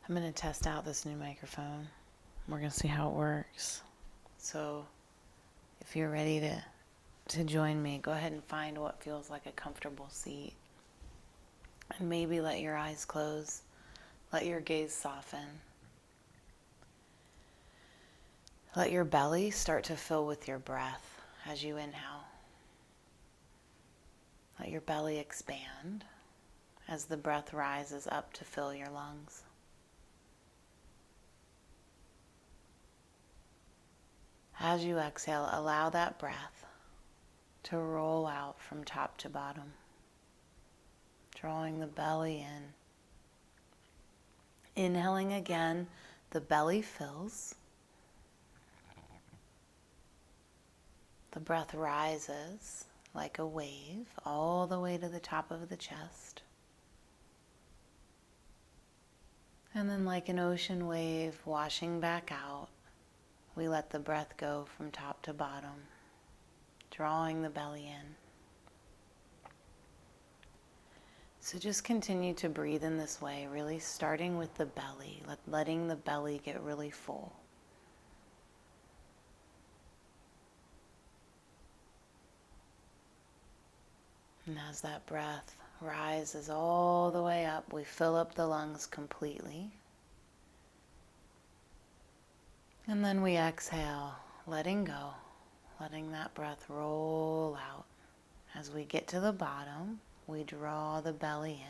I'm going to test out this new microphone. We're going to see how it works. So if you're ready to join me, go ahead and find what feels like a comfortable seat. And maybe let your eyes close. Let your gaze soften. Let your belly start to fill with your breath as you inhale. Let your belly expand as the breath rises up to fill your lungs. As you exhale, allow that breath to roll out from top to bottom, drawing the belly in. Inhaling again, the belly fills. The breath rises like a wave all the way to the top of the chest. And then like an ocean wave washing back out, we let the breath go from top to bottom, drawing the belly in. So just continue to breathe in this way, really starting with the belly, letting the belly get really full. And as that breath rises all the way up, we fill up the lungs completely. And then we exhale, letting go, letting that breath roll out. As we get to the bottom, we draw the belly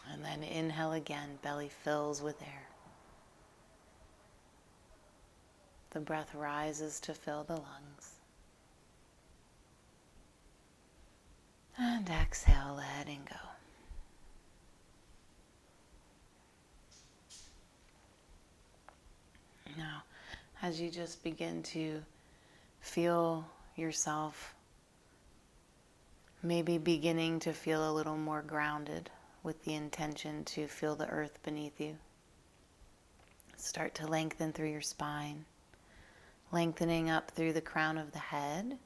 in. And then inhale again, belly fills with air. The breath rises to fill the lungs. And exhale, letting go. Now, as you just begin to feel yourself maybe beginning to feel a little more grounded with the intention to feel the earth beneath you, start to lengthen through your spine, lengthening up through the crown of the head,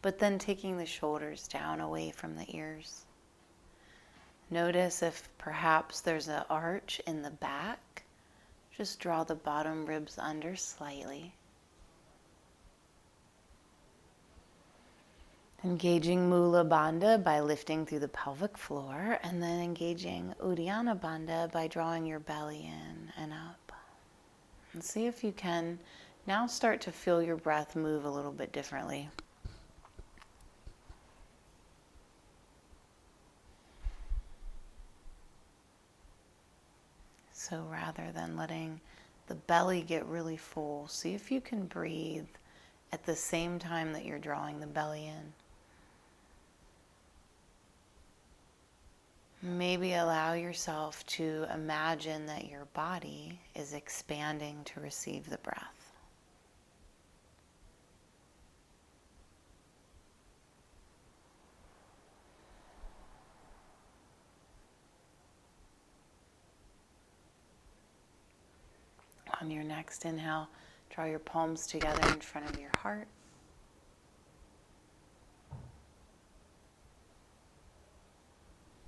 but then taking the shoulders down away from the ears. Notice if perhaps there's an arch in the back. Just draw the bottom ribs under slightly. Engaging Mula Bandha by lifting through the pelvic floor, and then engaging Uddiyana Bandha by drawing your belly in and up. And see if you can now start to feel your breath move a little bit differently. So rather than letting the belly get really full, see if you can breathe at the same time that you're drawing the belly in. Maybe allow yourself to imagine that your body is expanding to receive the breath. On your next inhale, draw your palms together in front of your heart.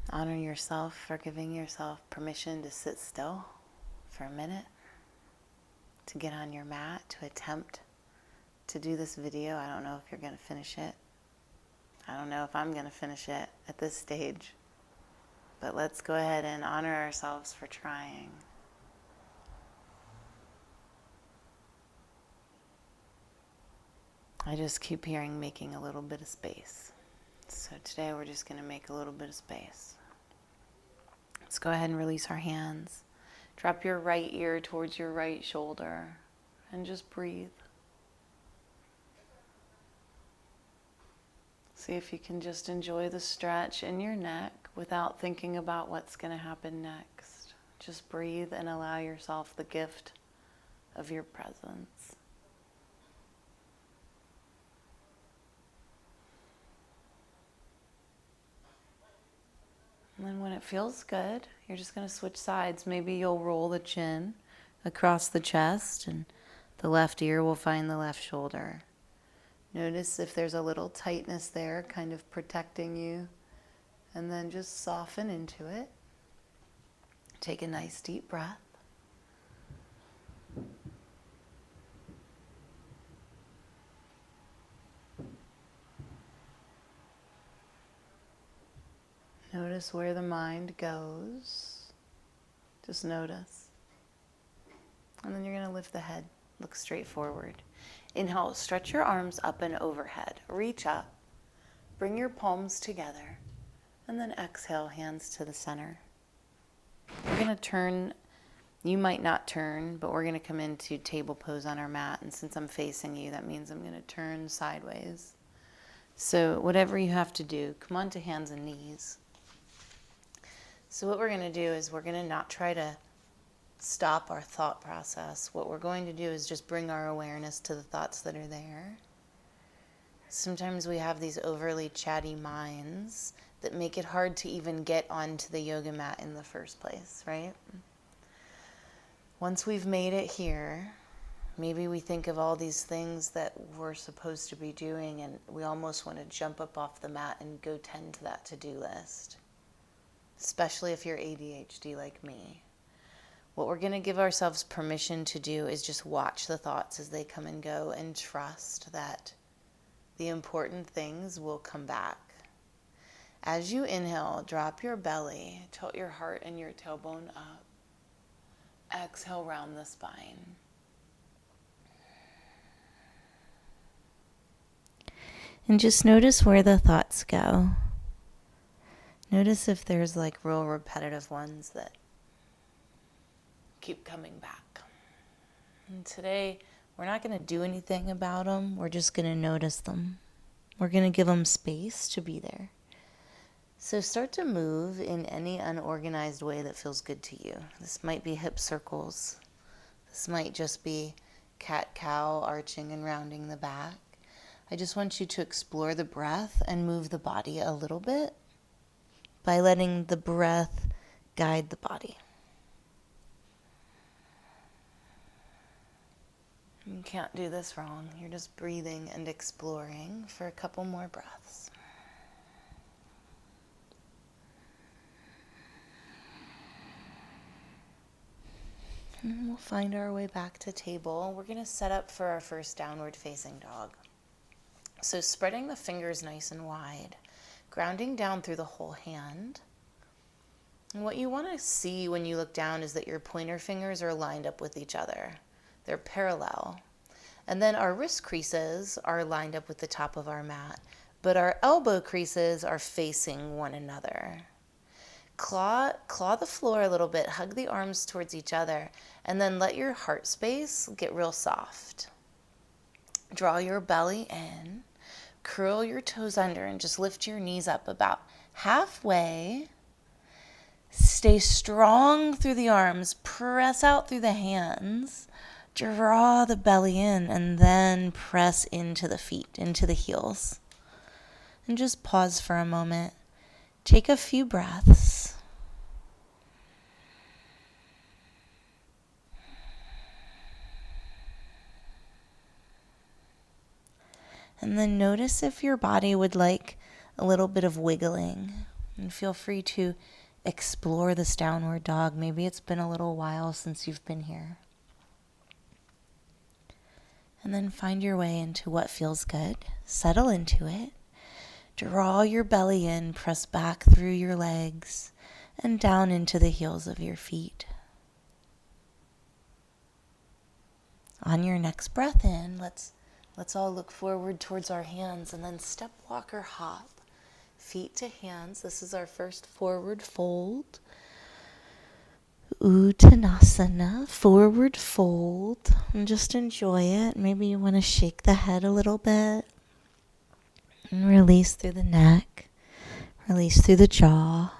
Honor yourself for giving yourself permission to sit still for a minute, to get on your mat, to attempt to do this video. I don't know if you're going to finish it. I don't know if I'm going to finish it at this stage. But let's go ahead and honor ourselves for trying. I just keep hearing making a little bit of space. So today we're just going to make a little bit of space. Let's go ahead and release our hands. Drop your right ear towards your right shoulder and just breathe. See if you can just enjoy the stretch in your neck without thinking about what's going to happen next. Just breathe and allow yourself the gift of your presence. And then when it feels good, you're just going to switch sides. Maybe you'll roll the chin across the chest and the left ear will find the left shoulder. Notice if there's a little tightness there, kind of protecting you. And then just soften into it. Take a nice deep breath. Notice where the mind goes. Just notice. And then you're going to lift the head. Look straight forward. Inhale, stretch your arms up and overhead. Reach up. Bring your palms together. And then exhale, hands to the center. We're going to turn. You might not turn, but we're going to come into table pose on our mat. And since I'm facing you, that means I'm going to turn sideways. So whatever you have to do, come onto hands and knees. So what we're going to do is we're going to not try to stop our thought process. What we're going to do is just bring our awareness to the thoughts that are there. Sometimes we have these overly chatty minds that make it hard to even get onto the yoga mat in the first place, right? Once we've made it here, maybe we think of all these things that we're supposed to be doing and we almost want to jump up off the mat and go tend to that to-do list, especially if you're ADHD like me. What we're going to give ourselves permission to do is just watch the thoughts as they come and go and trust that the important things will come back. As you inhale, drop your belly, tilt your heart and your tailbone up. Exhale, round the spine. And just notice where the thoughts go. Notice if there's like real repetitive ones that keep coming back. And today, we're not going to do anything about them. We're just going to notice them. We're going to give them space to be there. So start to move in any unorganized way that feels good to you. This might be hip circles. This might just be cat-cow, arching and rounding the back. I just want you to explore the breath and move the body a little bit by letting the breath guide the body. You can't do this wrong. You're just breathing and exploring for a couple more breaths. And we'll find our way back to table. We're going to set up for our first downward facing dog. So spreading the fingers nice and wide, grounding down through the whole hand. And what you want to see when you look down is that your pointer fingers are lined up with each other. They're parallel. And then our wrist creases are lined up with the top of our mat, but our elbow creases are facing one another. Claw the floor a little bit, hug the arms towards each other, and then let your heart space get real soft. Draw your belly in, curl your toes under, and just lift your knees up about halfway. Stay strong through the arms, press out through the hands, draw the belly in, and then press into the feet, into the heels. And just pause for a moment. Take a few breaths. And then notice if your body would like a little bit of wiggling. And feel free to explore this downward dog. Maybe it's been a little while since you've been here. And then find your way into what feels good. Settle into it. Draw your belly in, press back through your legs, and down into the heels of your feet. On your next breath in, let's all look forward towards our hands and then step, walk, or hop. Feet to hands. This is our first forward fold. Uttanasana, forward fold. And just enjoy it. Maybe you want to shake the head a little bit. And release through the neck. Release through the jaw.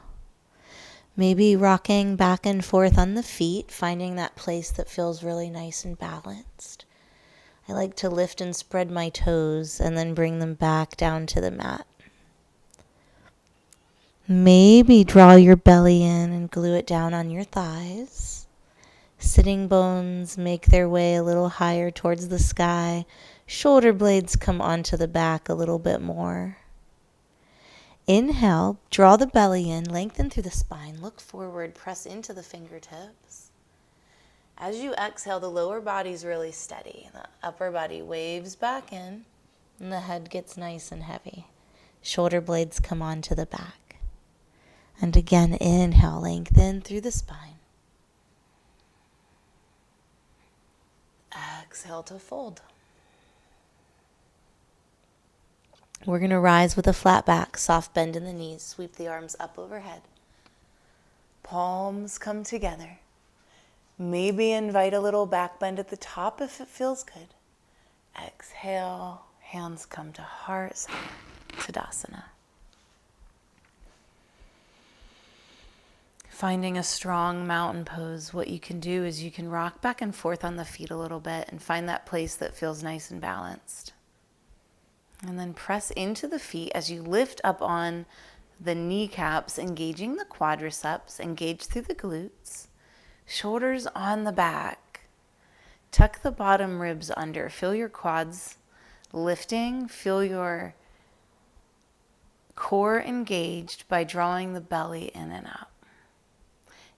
Maybe rocking back and forth on the feet, finding that place that feels really nice and balanced. I like to lift and spread my toes and then bring them back down to the mat. Maybe draw your belly in and glue it down on your thighs. Sitting bones make their way a little higher towards the sky. Shoulder blades come onto the back a little bit more. Inhale, draw the belly in, lengthen through the spine, look forward, press into the fingertips. As you exhale, the lower body's really steady. The upper body waves back in, and the head gets nice and heavy. Shoulder blades come onto the back. And again, inhale, lengthen through the spine. Exhale to fold. We're going to rise with a flat back, soft bend in the knees, sweep the arms up overhead. Palms come together. Maybe invite a little back bend at the top if it feels good. Exhale, hands come to heart, Tadasana. Finding a strong mountain pose, what you can do is you can rock back and forth on the feet a little bit and find that place that feels nice and balanced. And then press into the feet as you lift up on the kneecaps, engaging the quadriceps, engage through the glutes. Shoulders on the back. Tuck the bottom ribs under. Feel your quads lifting. Feel your core engaged by drawing the belly in and up.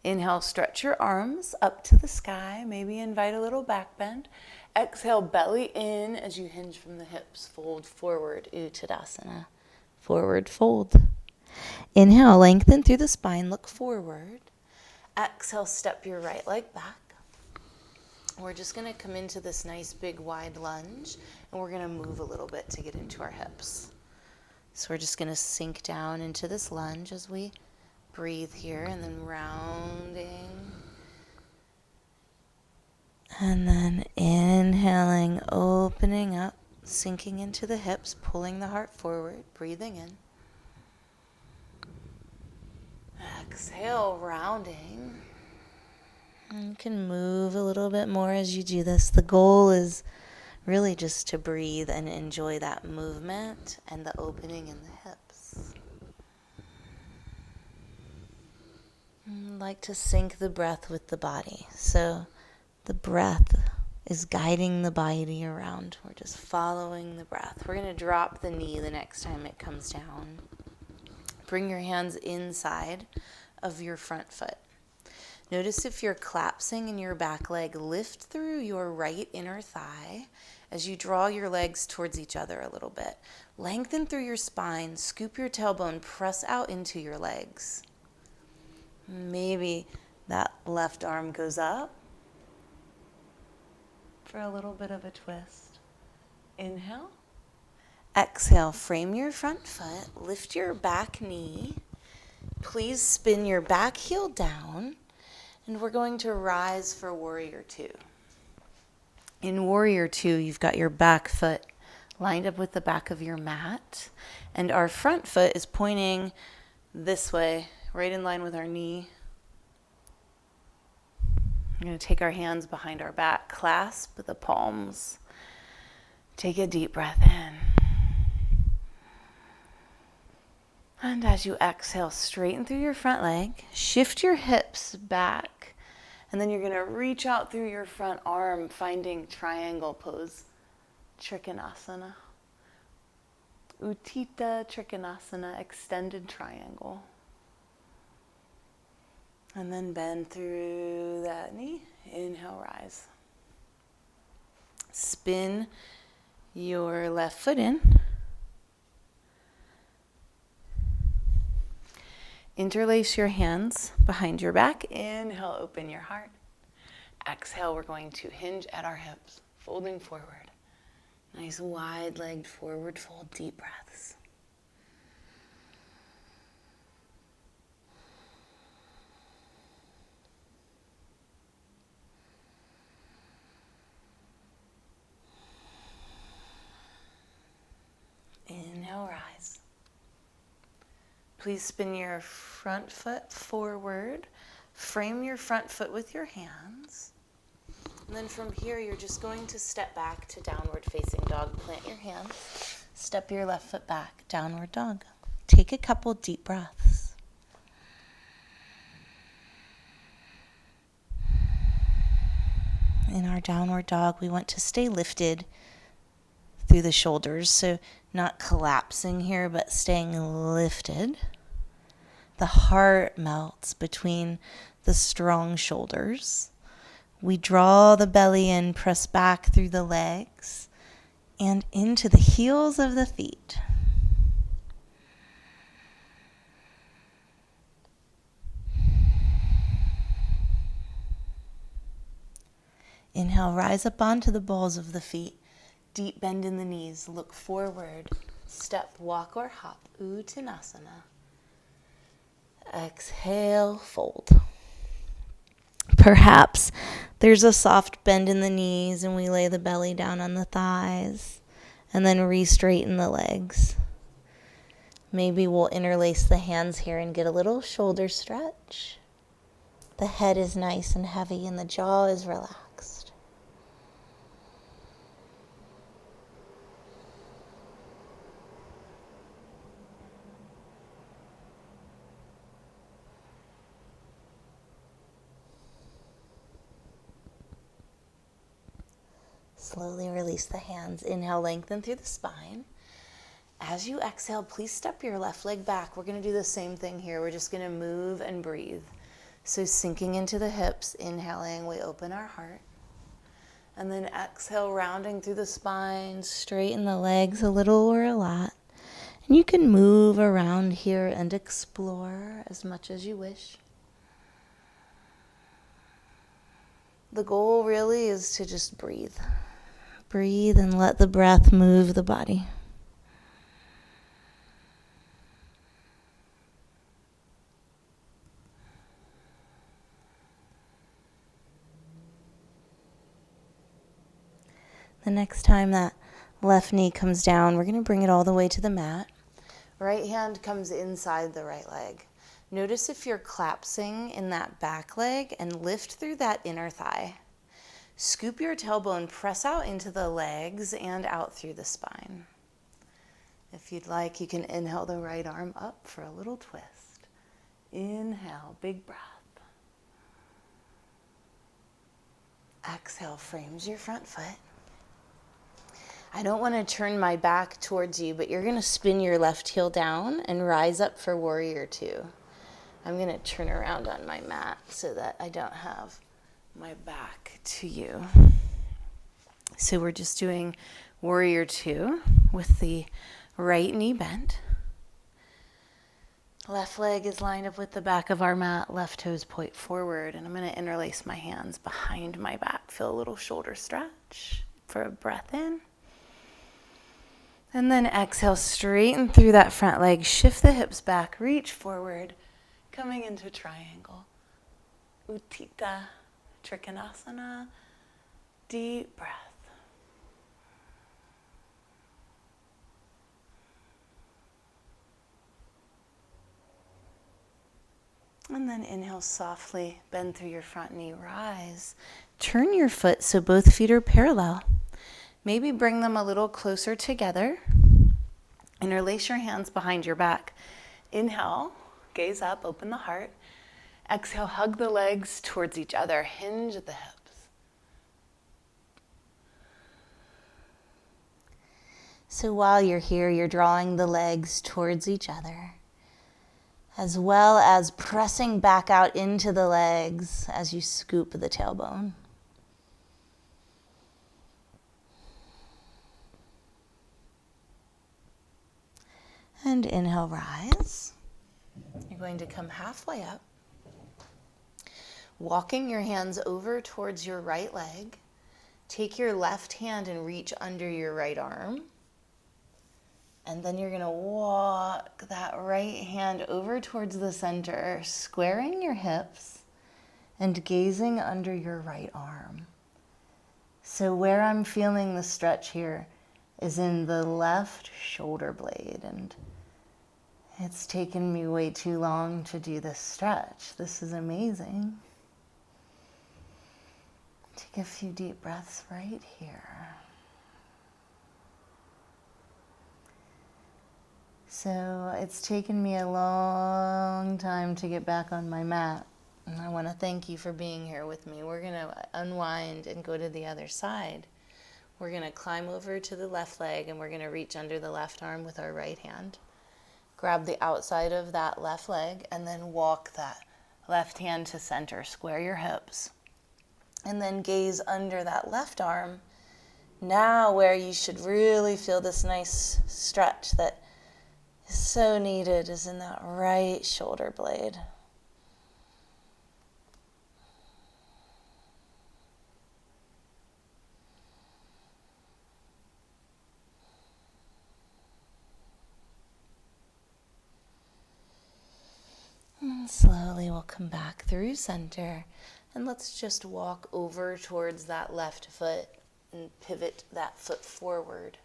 Inhale, stretch your arms up to the sky. Maybe invite a little back bend. Exhale, belly in as you hinge from the hips. Fold forward, Uttanasana. Forward fold. Inhale, lengthen through the spine. Look forward. Exhale, step your right leg back. We're just going to come into this nice big wide lunge, and we're going to move a little bit to get into our hips. So we're just going to sink down into this lunge as we breathe here, and then rounding. And then inhaling, opening up, sinking into the hips, pulling the heart forward, breathing in. Exhale, rounding. And you can move a little bit more as you do this. The goal is really just to breathe and enjoy that movement and the opening in the hips. I like to sync the breath with the body. So the breath is guiding the body around. We're just following the breath. We're going to drop the knee the next time it comes down. Bring your hands inside of your front foot. Notice if you're collapsing in your back leg, lift through your right inner thigh as you draw your legs towards each other a little bit. Lengthen through your spine, scoop your tailbone, press out into your legs. Maybe that left arm goes up for a little bit of a twist. Inhale. Exhale, frame your front foot, lift your back knee. Please spin your back heel down, and we're going to rise for Warrior Two. In Warrior Two, you've got your back foot lined up with the back of your mat, and our front foot is pointing this way, right in line with our knee. We're going to take our hands behind our back, clasp the palms. Take a deep breath in. And as you exhale, straighten through your front leg, shift your hips back, and then you're going to reach out through your front arm, finding triangle pose, Trikonasana. Utthita Trikonasana, extended triangle. And then bend through that knee. Inhale, rise. Spin your left foot in. Interlace your hands behind your back. Inhale, open your heart. Exhale, we're going to hinge at our hips, folding forward. Nice wide-legged forward fold, deep breaths. Inhale, rise. Please spin your front foot forward. Frame your front foot with your hands. And then from here, you're just going to step back to downward facing dog. Plant your hands. Step your left foot back, downward dog. Take a couple deep breaths. In our downward dog, we want to stay lifted through the shoulders. So not collapsing here, but staying lifted. The heart melts between the strong shoulders. We draw the belly in, press back through the legs and into the heels of the feet. Inhale, rise up onto the balls of the feet. Deep bend in the knees. Look forward. Step, walk, or hop. Uttanasana. Exhale, fold. Perhaps there's a soft bend in the knees and we lay the belly down on the thighs and then re-straighten the legs. Maybe we'll interlace the hands here and get a little shoulder stretch. The head is nice and heavy and the jaw is relaxed. Slowly release the hands. Inhale, lengthen through the spine. As you exhale, please step your left leg back. We're going to do the same thing here. We're just going to move and breathe. So sinking into the hips, inhaling, we open our heart. And then exhale, rounding through the spine, straighten the legs a little or a lot. And you can move around here and explore as much as you wish. The goal really is to just breathe. Breathe and let the breath move the body. The next time that left knee comes down, we're going to bring it all the way to the mat. Right hand comes inside the right leg. Notice if you're collapsing in that back leg and lift through that inner thigh. Scoop your tailbone, press out into the legs and out through the spine. If you'd like, you can inhale the right arm up for a little twist. Inhale, big breath. Exhale, frames your front foot. I don't want to turn my back towards you, but you're going to spin your left heel down and rise up for warrior two. I'm going to turn around on my mat so that I don't have my back to you. So we're just doing warrior two with the right knee bent. Left leg is lined up with the back of our mat, left toes point forward, and I'm going to interlace my hands behind my back. Feel a little shoulder stretch for a breath in. And then exhale, straighten through that front leg, shift the hips back, reach forward, coming into triangle. Utthita Trikonasana, deep breath. And then inhale softly, bend through your front knee, rise. Turn your foot so both feet are parallel. Maybe bring them a little closer together. Interlace your hands behind your back. Inhale, gaze up, open the heart. Exhale, hug the legs towards each other, hinge at the hips. So while you're here, you're drawing the legs towards each other, as well as pressing back out into the legs as you scoop the tailbone. And inhale, rise. You're going to come halfway up, walking your hands over towards your right leg. Take your left hand and reach under your right arm. And then you're going to walk that right hand over towards the center, squaring your hips and gazing under your right arm. So where I'm feeling the stretch here is in the left shoulder blade, and it's taken me way too long to do this stretch. This is amazing. Take a few deep breaths right here. So it's taken me a long time to get back on my mat. And I want to thank you for being here with me. We're going to unwind and go to the other side We're going to climb over to the left leg and we're going to reach under the left arm with our right hand. Grab the outside of that left leg and then walk that left hand to center. Square your hips. And then gaze under that left arm. Now where you should really feel this nice stretch that is so needed is in that right shoulder blade. And slowly we'll come back through center. And let's just walk over towards that left foot and pivot that foot forward.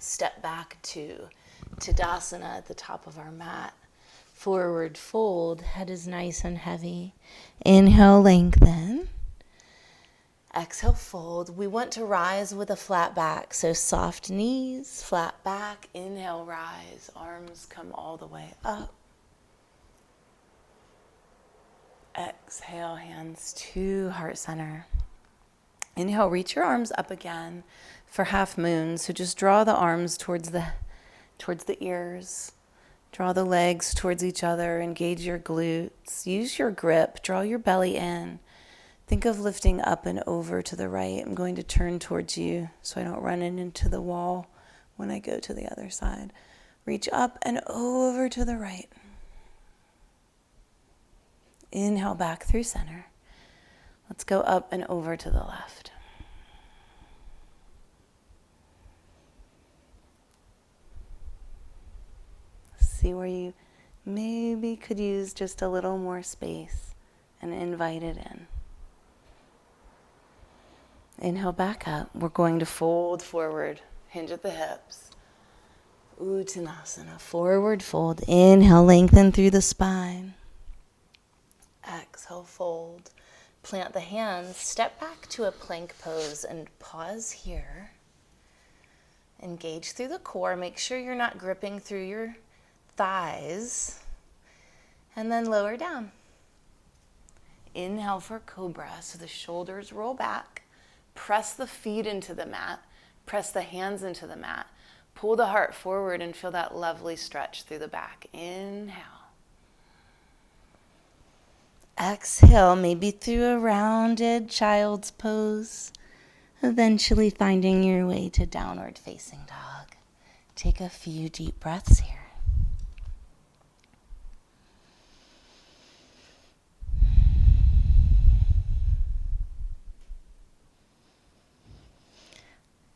Step back to Tadasana at the top of our mat. Forward fold, head is nice and heavy. Inhale, lengthen. Exhale, fold. We want to rise with a flat back. So soft knees, flat back. Inhale, rise. Arms come all the way up. Exhale, hands to heart center. Inhale, reach your arms up again for half moon. So just draw the arms towards the ears. Draw the legs towards each other. Engage your glutes. Use your grip. Draw your belly in. Think of lifting up and over to the right. I'm going to turn towards you so I don't run into the wall when I go to the other side. Reach up and over to the right. Inhale back through center. Let's go up and over to the left. See where you maybe could use just a little more space and invite it in. Inhale back up. We're going to fold forward. Hinge at the hips. Uttanasana. Forward fold. Inhale, lengthen through the spine. Exhale, fold. Plant the hands. Step back to a plank pose and pause here. Engage through the core. Make sure you're not gripping through your thighs. And then lower down. Inhale for cobra. So the shoulders roll back. Press the feet into the mat. Press the hands into the mat. Pull the heart forward and feel that lovely stretch through the back. Inhale. Exhale, maybe through a rounded child's pose, eventually finding your way to downward facing dog. Take a few deep breaths here.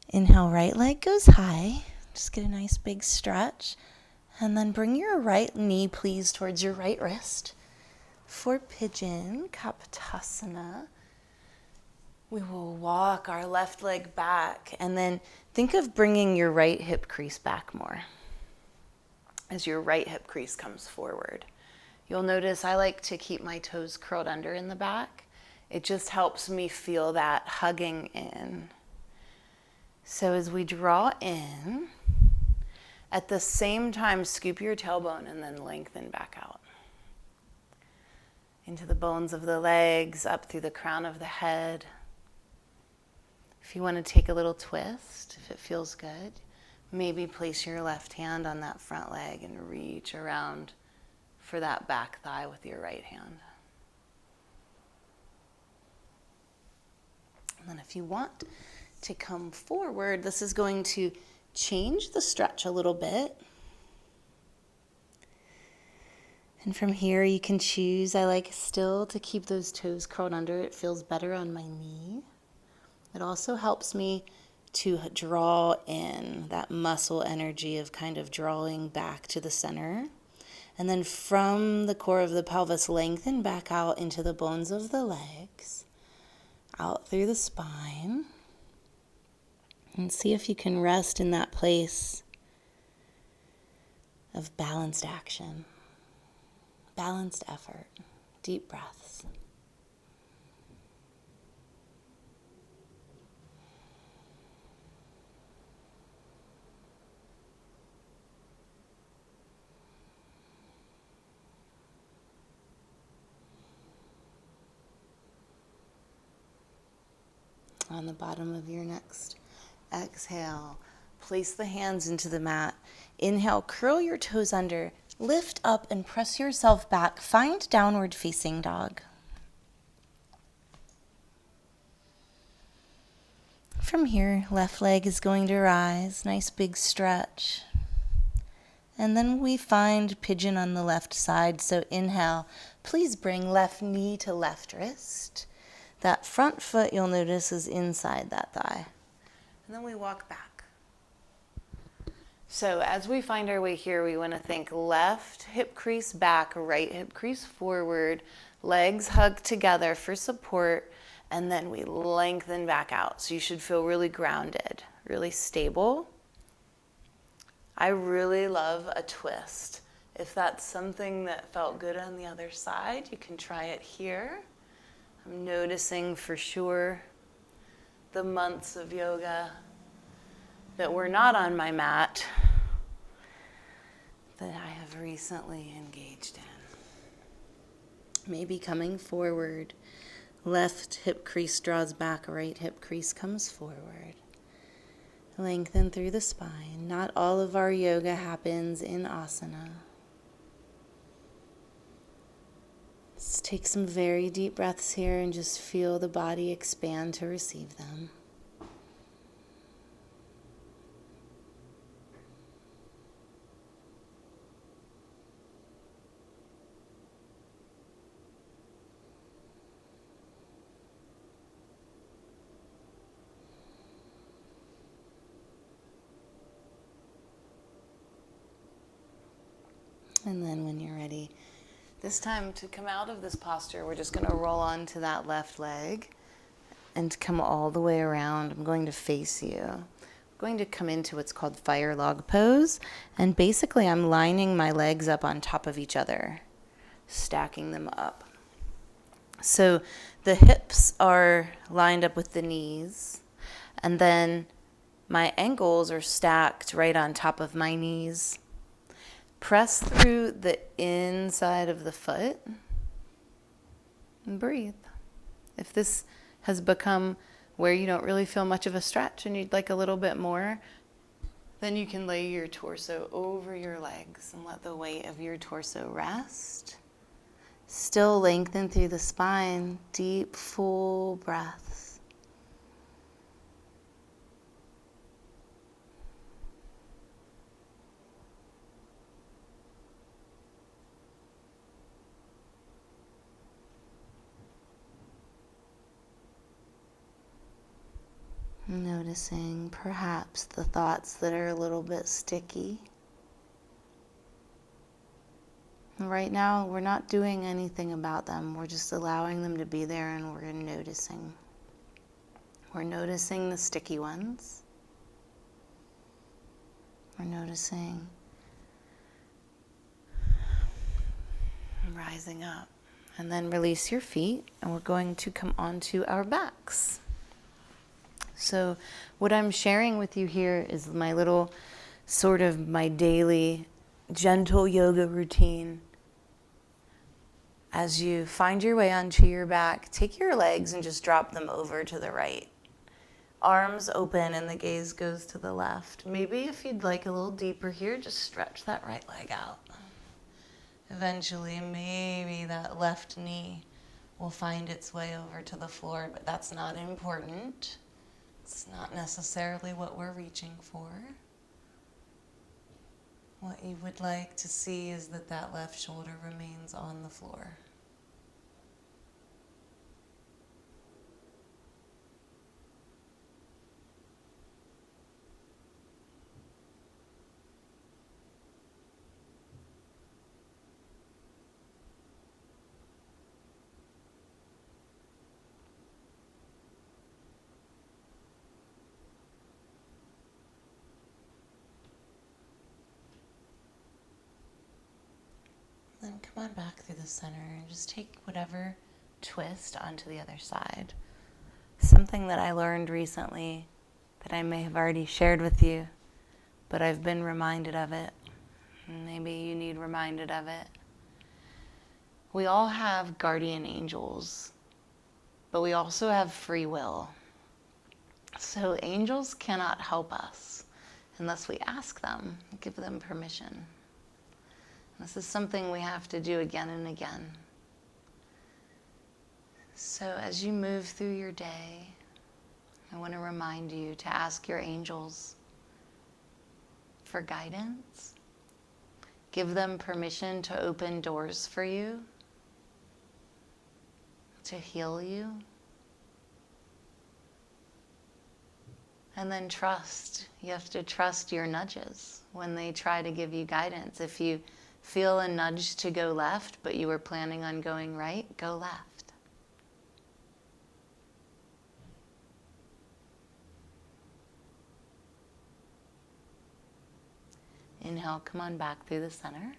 Inhale, right leg goes high. Just get a nice big stretch. And then bring your right knee, please, towards your right wrist. For pigeon, Kapotasana, we will walk our left leg back and then think of bringing your right hip crease back more as your right hip crease comes forward. You'll notice I like to keep my toes curled under in the back. It just helps me feel that hugging in. So as we draw in, at the same time, scoop your tailbone and then lengthen back out. Into the bones of the legs, up through the crown of the head. If you want to take a little twist, if it feels good, maybe place your left hand on that front leg and reach around for that back thigh with your right hand. And then if you want to come forward, this is going to change the stretch a little bit. And from here you can choose, I like still to keep those toes curled under. It feels better on my knee. It also helps me to draw in that muscle energy of kind of drawing back to the center. And then from the core of the pelvis, lengthen back out into the bones of the legs, out through the spine. And see if you can rest in that place of balanced action. Balanced effort, deep breaths. On the bottom of your next exhale, place the hands into the mat. Inhale, curl your toes under, lift up and press yourself back. Find downward facing dog. From here, left leg is going to rise, nice big stretch. And then we find pigeon on the left side. So inhale, please bring left knee to left wrist. That front foot, you'll notice, is inside that thigh. And then we walk back. So as we find our way here, we want to think left hip crease back, right hip crease forward, legs hug together for support, and then we lengthen back out. So you should feel really grounded, really stable. I really love a twist. If that's something that felt good on the other side, you can try it here. I'm noticing for sure the months of yoga that were not on my mat that I have recently engaged in. Maybe coming forward, left hip crease draws back, right hip crease comes forward. Lengthen through the spine. Not all of our yoga happens in asana. Let's take some very deep breaths here and just feel the body expand to receive them. And then when you're ready, this time to come out of this posture, we're just going to roll onto that left leg and come all the way around. I'm going to face you. I'm going to come into what's called fire log pose. And basically, I'm lining my legs up on top of each other, stacking them up. So the hips are lined up with the knees, and then my ankles are stacked right on top of my knees. Press through the inside of the foot and breathe. If this has become where you don't really feel much of a stretch and you'd like a little bit more, then you can lay your torso over your legs and let the weight of your torso rest. Still lengthen through the spine, deep, full breaths. Noticing perhaps the thoughts that are a little bit sticky. Right now, we're not doing anything about them. We're just allowing them to be there, and we're noticing. We're noticing the sticky ones. We're noticing rising up. And then release your feet, and we're going to come onto our backs. So what I'm sharing with you here is my little sort of my daily gentle yoga routine. As you find your way onto your back, take your legs and just drop them over to the right. Arms open and the gaze goes to the left. Maybe if you'd like a little deeper here, just stretch that right leg out. Eventually, maybe that left knee will find its way over to the floor, but that's not important. It's not necessarily what we're reaching for. What you would like to see is that that left shoulder remains on the floor. Then come on back through the center and just take whatever twist onto the other side. Something that I learned recently that I may have already shared with you, but I've been reminded of it. Maybe you need reminded of it. We all have guardian angels, but we also have free will. So angels cannot help us unless we ask them, give them permission. This is something we have to do again and again. So as you move through your day, I want to remind you to ask your angels for guidance. Give them permission to open doors for you, to heal you. And then trust. You have to trust your nudges when they try to give you guidance. If you feel a nudge to go left, but you were planning on going right, go left. Inhale, come on back through the center.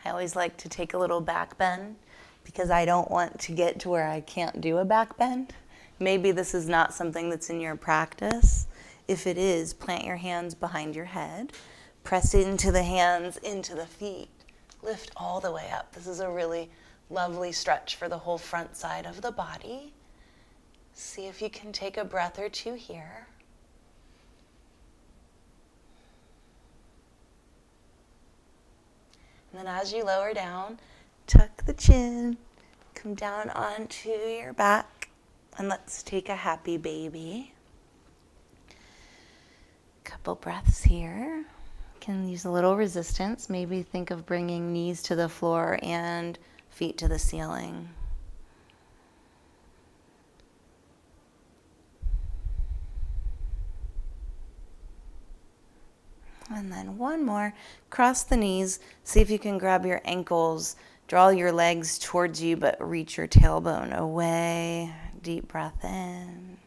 I always like to take a little back bend because I don't want to get to where I can't do a back bend. Maybe this is not something that's in your practice. If it is, plant your hands behind your head. Press into the hands, into the feet. Lift all the way up. This is a really lovely stretch for the whole front side of the body. See if you can take a breath or two here. And then as you lower down, tuck the chin, come down onto your back, and let's take a happy baby. Couple breaths here. Can use a little resistance. Maybe think of bringing knees to the floor and feet to the ceiling. And then one more. Cross the knees. See if you can grab your ankles. Draw your legs towards you, but reach your tailbone away. Deep breath in.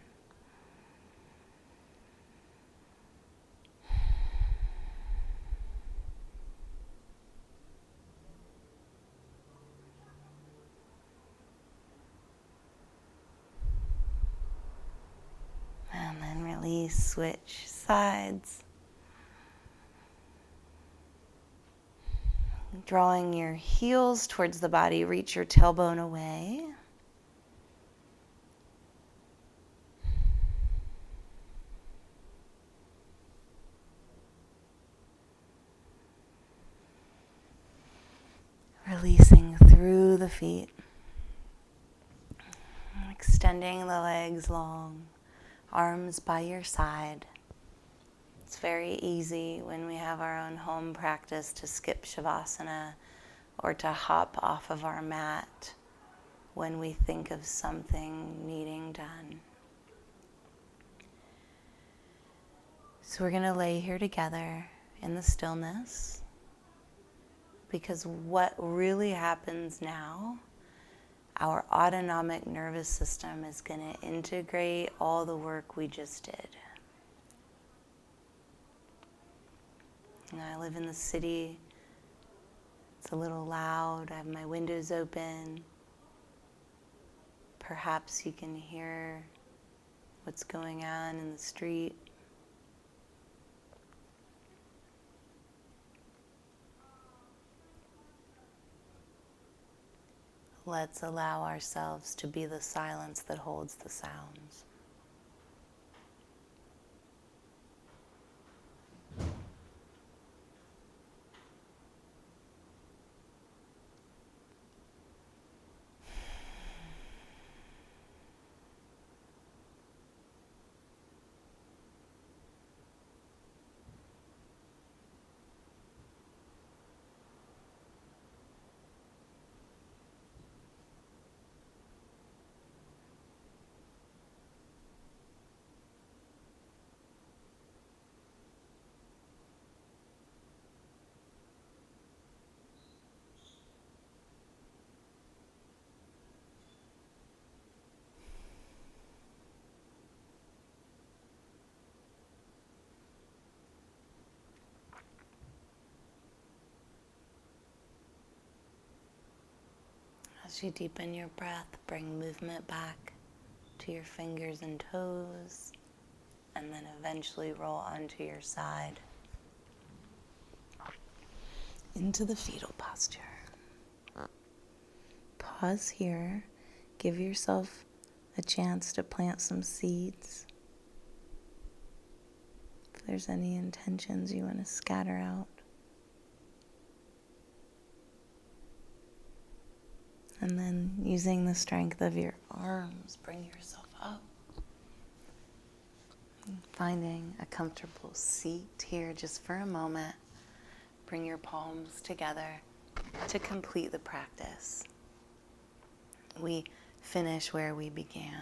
And then release, switch sides. Drawing your heels towards the body, reach your tailbone away. Releasing through the feet. Extending the legs long, arms by your side. It's very easy when we have our own home practice to skip Shavasana or to hop off of our mat when we think of something needing done. So we're going to lay here together in the stillness, because what really happens now, our autonomic nervous system is going to integrate all the work we just did. I live in the city. It's a little loud. I have my windows open. Perhaps you can hear what's going on in the street. Let's allow ourselves to be the silence that holds the sounds. As you deepen your breath, bring movement back to your fingers and toes, and then eventually roll onto your side into the fetal posture. Pause here. Give yourself a chance to plant some seeds. if there's any intentions you want to scatter out. And then using the strength of your arms, bring yourself up. Finding a comfortable seat here just for a moment. Bring your palms together to complete the practice. We finish where we began.